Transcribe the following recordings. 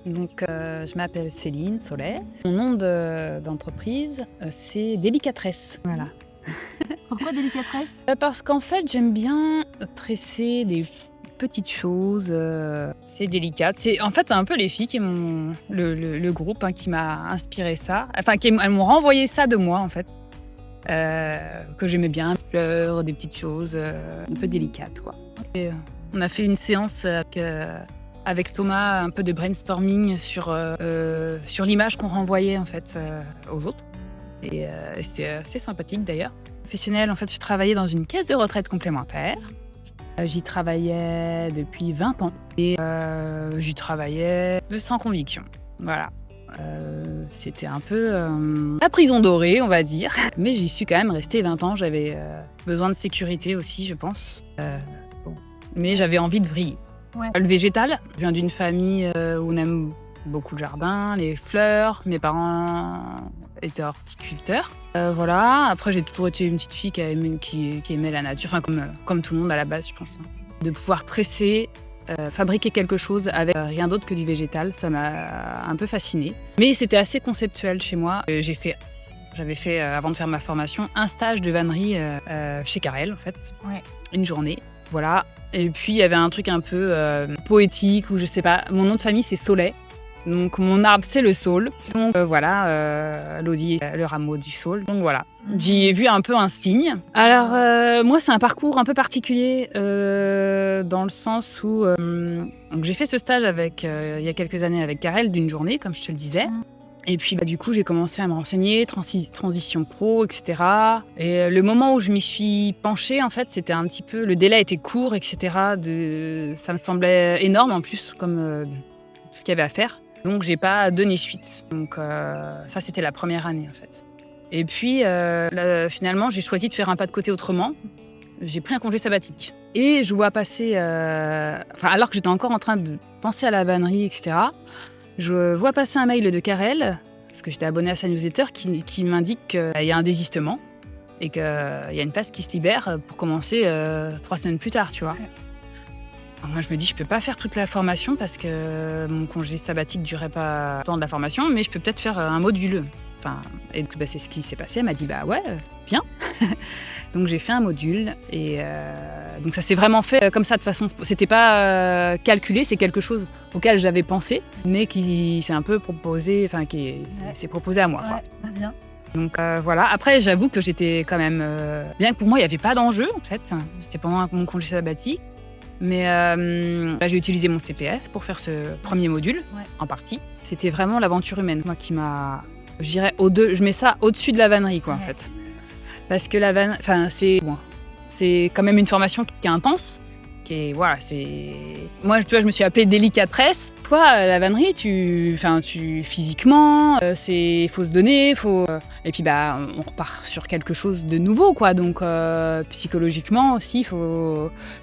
Donc, je m'appelle Céline Sollet. Mon nom d'entreprise, c'est Délicatresse. Voilà. Pourquoi délicatresse? Parce qu'en fait, j'aime bien tresser des petites choses, c'est délicat. C'est un peu les filles qui m'ont le groupe, qui m'a inspiré ça. Enfin, elles m'ont renvoyé ça de moi, en fait, que j'aimais bien. Des fleurs, des petites choses, un peu délicates, quoi. Et on a fait une séance avec Thomas, un peu de brainstorming sur l'image qu'on renvoyait, en fait, aux autres. Et c'était assez sympathique, d'ailleurs. Professionnelle, en fait, je travaillais dans une caisse de retraite complémentaire. J'y travaillais depuis 20 ans et j'y travaillais sans conviction. Voilà. C'était un peu la prison dorée, on va dire. Mais j'y suis quand même restée 20 ans. J'avais besoin de sécurité aussi, je pense. Bon. Mais j'avais envie de vriller. Ouais. Le végétal, je viens d'une famille où on aime beaucoup le jardin, les fleurs. Mes parents étaient horticulteurs. Voilà. Après, j'ai toujours été une petite fille qui aimait la nature, enfin comme tout le monde à la base, je pense. De pouvoir tresser, fabriquer quelque chose avec rien d'autre que du végétal, ça m'a un peu fascinée. Mais c'était assez conceptuel chez moi. J'avais fait, avant de faire ma formation, un stage de vannerie chez Carrel, en fait. Ouais. Une journée. Voilà. Et puis, il y avait un truc un peu poétique, ou je sais pas. Mon nom de famille, c'est Sollet. Donc, mon arbre, c'est le saule. Donc, voilà, l'osier, le rameau du saule. Donc, voilà. J'y ai vu un peu un signe. Alors, moi, c'est un parcours un peu particulier dans le sens où donc j'ai fait ce stage il y a quelques années avec Carrel d'une journée, comme je te le disais. Et puis, du coup, j'ai commencé à me renseigner, transition pro, etc. Et le moment où je m'y suis penchée, en fait, c'était un petit peu... Le délai était court, etc. Ça me semblait énorme, en plus, comme tout ce qu'il y avait à faire. Donc, j'ai pas donné suite. Donc, ça, c'était la première année, en fait. Et puis, finalement, j'ai choisi de faire un pas de côté autrement. J'ai pris un congé sabbatique. Et je vois passer... alors que j'étais encore en train de penser à la vannerie, etc., je vois passer un mail de Carrel, parce que j'étais abonnée à sa newsletter, qui m'indique qu'il y a un désistement et qu'il y a une place qui se libère pour commencer 3 semaines plus tard, tu vois. Alors moi, je me dis, je peux pas faire toute la formation parce que mon congé sabbatique durait pas le temps de la formation, mais je peux peut-être faire un module. Et donc, c'est ce qui s'est passé. Elle m'a dit, ouais, viens. Donc j'ai fait un module et donc ça s'est vraiment fait comme ça de façon... C'était pas calculé, c'est quelque chose auquel j'avais pensé, mais qui s'est un peu proposé, s'est proposé à moi. Ouais, Quoi. bien. Donc voilà. Après, j'avoue que j'étais quand même... bien que pour moi, il n'y avait pas d'enjeu, en fait. C'était pendant mon congé sabbatique. Mais j'ai utilisé mon CPF pour faire ce premier module, en partie. C'était vraiment l'aventure humaine, moi, qui m'a... Je mets ça au-dessus de la vannerie, quoi, en fait. Parce que la vannerie, c'est quand même une formation qui est intense, moi, je me suis appelée délicatresse. Toi, la vannerie, physiquement, faut se donner, et puis on repart sur quelque chose de nouveau, quoi. Donc psychologiquement aussi,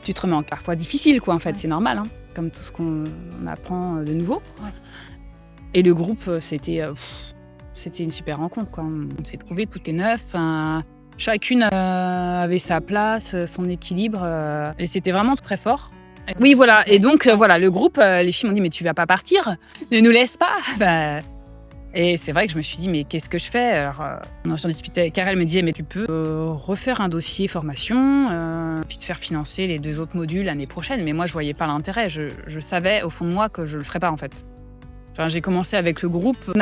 tu te remets parfois difficile, quoi. En fait, c'est normal, hein, comme tout ce qu'on apprend de nouveau. Ouais. Et le groupe, c'était une super rencontre, quoi. On s'est trouvés toutes les 9. Chacune avait sa place, son équilibre, et c'était vraiment très fort. Oui, voilà. Et donc, le groupe, les filles m'ont dit « Mais tu vas pas partir ? Ne nous laisse pas !» Et c'est vrai que je me suis dit « Mais qu'est-ce que je fais ?» Alors, j'en discutais avec Carrel, elle me disait « Mais tu peux refaire un dossier formation, puis te faire financer les 2 autres modules l'année prochaine. » Mais moi, je voyais pas l'intérêt. Je savais au fond de moi que je le ferais pas, en fait. J'ai commencé avec le groupe. Pour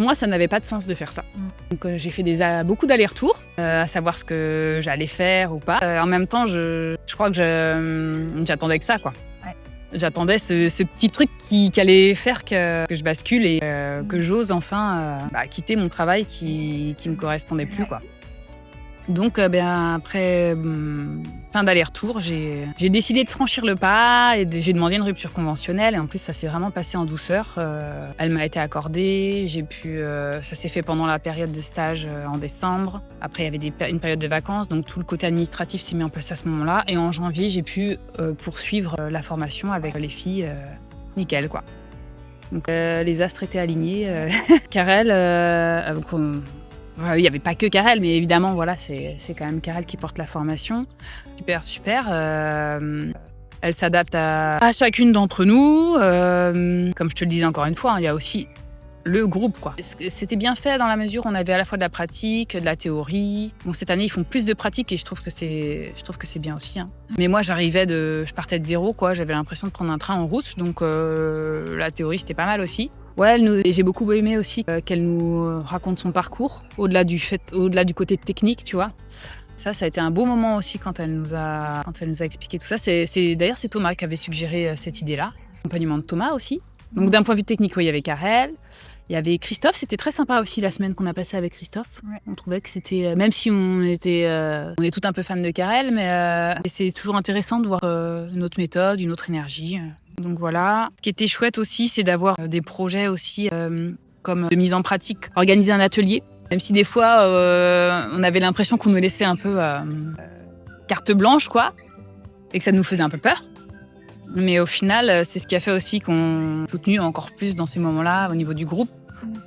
moi, ça n'avait pas de sens de faire ça. Donc, j'ai fait beaucoup d'allers-retours, à savoir ce que j'allais faire ou pas. En même temps, je crois que j'attendais que ça, quoi. Ouais. J'attendais ce petit truc qui allait faire que je bascule et que j'ose enfin quitter mon travail qui me correspondait plus, quoi. Donc, après plein d'allers-retours, j'ai décidé de franchir le pas et j'ai demandé une rupture conventionnelle. Et en plus, ça s'est vraiment passé en douceur. Elle m'a été accordée. Ça s'est fait pendant la période de stage en décembre. Après, il y avait une période de vacances, donc tout le côté administratif s'est mis en place à ce moment-là. Et en janvier, j'ai pu poursuivre la formation avec les filles. Nickel, quoi. Donc, les astres étaient alignés. Carrel, il n'y avait pas que Carrel, mais évidemment, voilà, c'est quand même Carrel qui porte la formation. Super. Elle s'adapte à chacune d'entre nous. Comme je te le disais encore une fois, il y a aussi le groupe, quoi. C'était bien fait dans la mesure où on avait à la fois de la pratique, de la théorie. Bon, cette année, ils font plus de pratique et je trouve que c'est bien aussi, hein. Mais moi, je partais de zéro, quoi. J'avais l'impression de prendre un train en route, donc la théorie, c'était pas mal aussi. Ouais, et j'ai beaucoup aimé aussi qu'elle nous raconte son parcours, au-delà du côté technique, tu vois. Ça a été un beau moment aussi quand elle nous a expliqué tout ça. D'ailleurs, c'est Thomas qui avait suggéré cette idée-là. Accompagnement de Thomas aussi. Donc d'un point de vue technique, oui, il y avait Karel, il y avait Christophe. C'était très sympa aussi la semaine qu'on a passée avec Christophe. Ouais. On trouvait que c'était, même si on est tout un peu fan de Karel, mais c'est toujours intéressant de voir une autre méthode, une autre énergie. Donc voilà. Ce qui était chouette aussi, c'est d'avoir des projets aussi comme de mise en pratique, organiser un atelier. Même si des fois, on avait l'impression qu'on nous laissait un peu carte blanche, quoi, et que ça nous faisait un peu peur. Mais au final, c'est ce qui a fait aussi qu'on a soutenu encore plus dans ces moments-là au niveau du groupe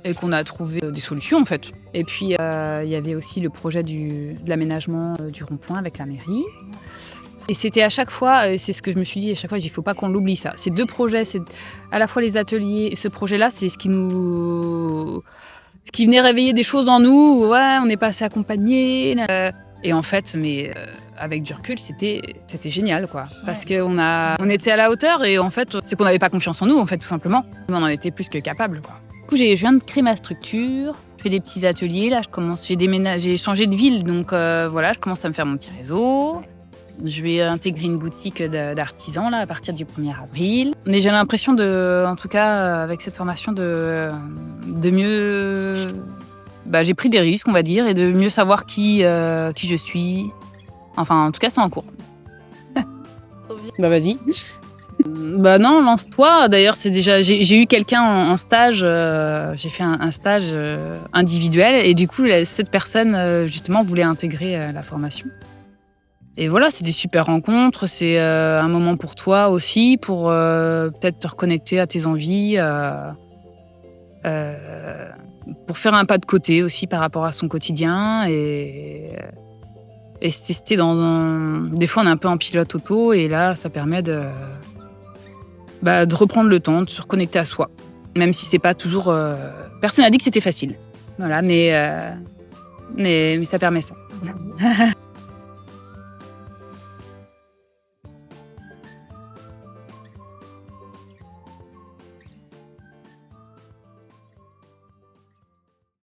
et qu'on a trouvé des solutions en fait. Et puis, il y avait aussi le projet de l'aménagement du rond-point avec la mairie. Et c'était à chaque fois, et c'est ce que je me suis dit à chaque fois, il ne faut pas qu'on l'oublie ça. Ces deux projets, c'est à la fois les ateliers et ce projet-là, c'est ce qui venait réveiller des choses en nous. Ouais, on n'est pas assez accompagnés. Et en fait, avec du recul, c'était génial, quoi. Parce qu'on était à la hauteur et en fait, c'est qu'on n'avait pas confiance en nous, en fait, tout simplement. Mais on en était plus que capable, quoi. Du coup, je viens de créer ma structure. Je fais des petits ateliers. Là, j'ai changé de ville, donc voilà, je commence à me faire mon petit réseau. Je vais intégrer une boutique d'artisans là à partir du 1er avril. Mais j'ai l'impression en tout cas, avec cette formation, de mieux. J'ai pris des risques, on va dire, et de mieux savoir qui je suis. Enfin, en tout cas, c'est en cours. Vas-y. Non, lance-toi. D'ailleurs, j'ai eu quelqu'un en stage. J'ai fait un stage individuel, et du coup, cette personne justement voulait intégrer la formation. Et voilà, c'est des super rencontres. C'est un moment pour toi aussi, pour peut-être te reconnecter à tes envies. Pour faire un pas de côté aussi par rapport à son quotidien et se tester des fois on est un peu en pilote auto et là ça permet de reprendre le temps, de se reconnecter à soi. Même si c'est pas toujours... Personne n'a dit que c'était facile. Voilà, mais ça permet ça.